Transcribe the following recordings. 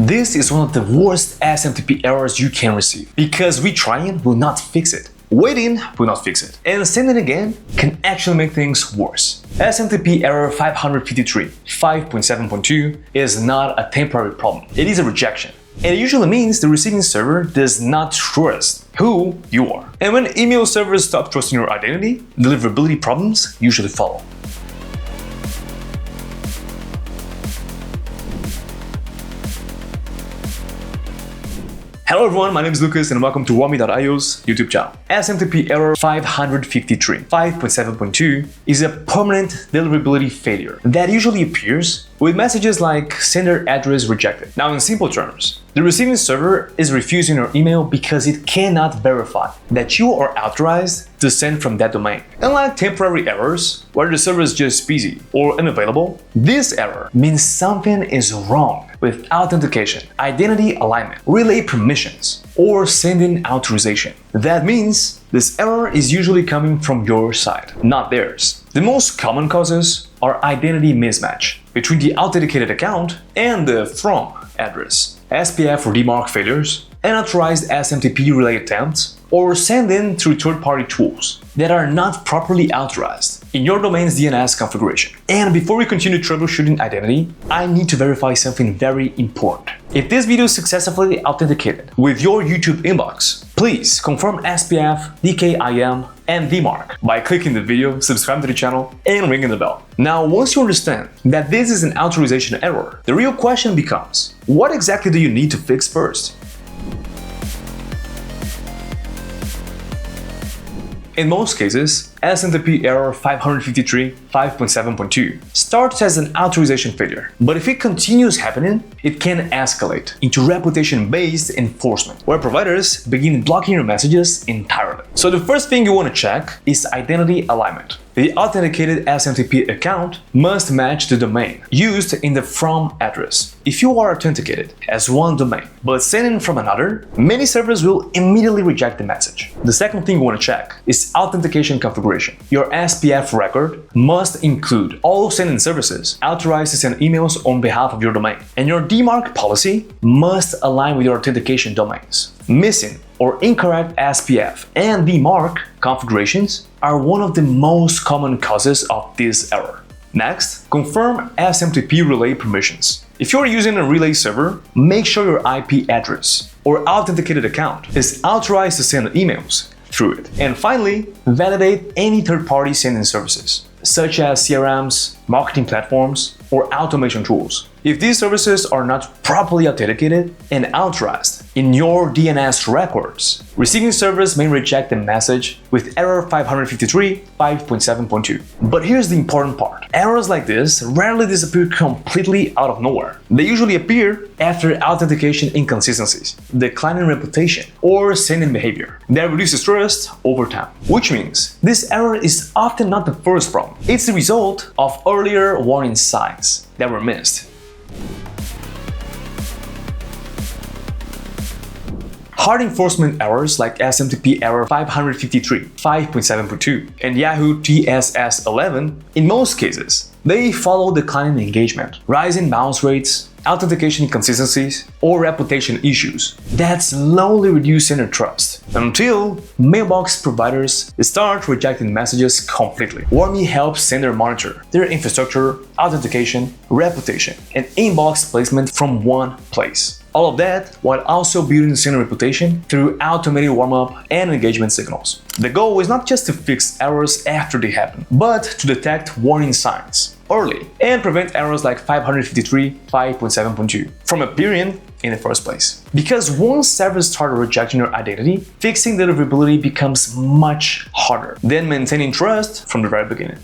This is one of the worst SMTP errors you can receive, because retrying will not fix it. Waiting will not fix it, and sending again can actually make things worse. SMTP error 553 5.7.2 is not a temporary problem, it is a rejection. And it usually means the receiving server does not trust who you are. And when email servers stop trusting your identity, deliverability problems usually follow. Hello everyone, my name is Lucas and welcome to Warmy.io's YouTube channel. SMTP error 553 5.7.2 is a permanent deliverability failure that usually appears with messages like sender address rejected. Now in simple terms, the receiving server is refusing your email because it cannot verify that you are authorized to send from that domain. Unlike temporary errors, where the server is just busy or unavailable, this error means something is wrong with authentication, identity alignment, relay permissions, or sending authorization. That means this error is usually coming from your side, not theirs. The most common causes are identity mismatch between the authenticated account and the from address, SPF or DMARC failures, unauthorized SMTP relay attempts, or send-in through third-party tools that are not properly authorized in your domain's DNS configuration. And before we continue troubleshooting identity, I need to verify something very important. If this video is successfully authenticated with your YouTube inbox, please confirm SPF, DKIM, and DMARC by clicking the video, subscribing to the channel, and ringing the bell. Now, once you understand that this is an authorization error, the real question becomes, what exactly do you need to fix first? In most cases, SMTP error 553 5.7.2 starts as an authorization failure, but if it continues happening, it can escalate into reputation-based enforcement, where providers begin blocking your messages entirely. So the first thing you want to check is identity alignment. The authenticated SMTP account must match the domain used in the from address. If you are authenticated as one domain, but sending from another, many servers will immediately reject the message. The second thing you want to check is authentication configuration. Your SPF record must include all sending services authorized to send emails on behalf of your domain, and your DMARC policy must align with your authentication domains. Missing or incorrect SPF and DMARC configurations are one of the most common causes of this error. Next, confirm SMTP relay permissions. If you're using a relay server, make sure your IP address or authenticated account is authorized to send emails through it. And finally, validate any third-party sending services, such as CRMs, marketing platforms, or automation tools. If these services are not properly authenticated and authorized in your DNS records, receiving servers may reject the message with error 553 5.7.2. But here's the important part. Errors like this rarely disappear completely out of nowhere. They usually appear after authentication inconsistencies, declining reputation, or sending behavior that reduces trust over time. Which means this error is often not the first problem. It's the result of earlier warning signs that were missed. Hard enforcement errors like SMTP error 553 5.7.2 and Yahoo TSS 11, in most cases, they follow declining engagement, rising bounce rates, authentication inconsistencies, or reputation issues that slowly reduce sender trust until mailbox providers start rejecting messages completely. Warmy helps sender monitor their infrastructure, authentication, reputation, and inbox placement from one place. All of that while also building sender reputation through automated warm-up and engagement signals. The goal is not just to fix errors after they happen, but to detect warning signs early and prevent errors like 553 5.7.2 from appearing in the first place. Because once servers start rejecting your identity, fixing deliverability becomes much harder than maintaining trust from the very beginning.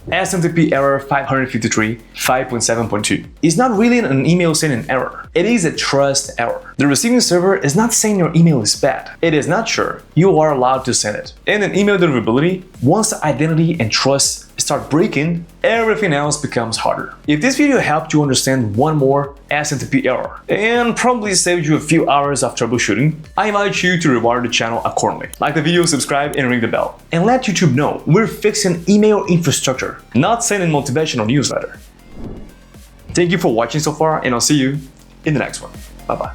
SMTP error 553 5.7.2 is not really an email sending error. It is a trust error. The receiving server is not saying your email is bad. It is not sure you are allowed to send it. And in email deliverability, once the identity and trust start breaking, everything else becomes harder. If this video helped you understand one more SMTP error and probably saved you a few hours of troubleshooting, I invite you to reward the channel accordingly. Like the video, subscribe, and ring the bell. And let YouTube know we're fixing email infrastructure, not sending motivational newsletter. Thank you for watching so far, and I'll see you in the next one. Bye-bye.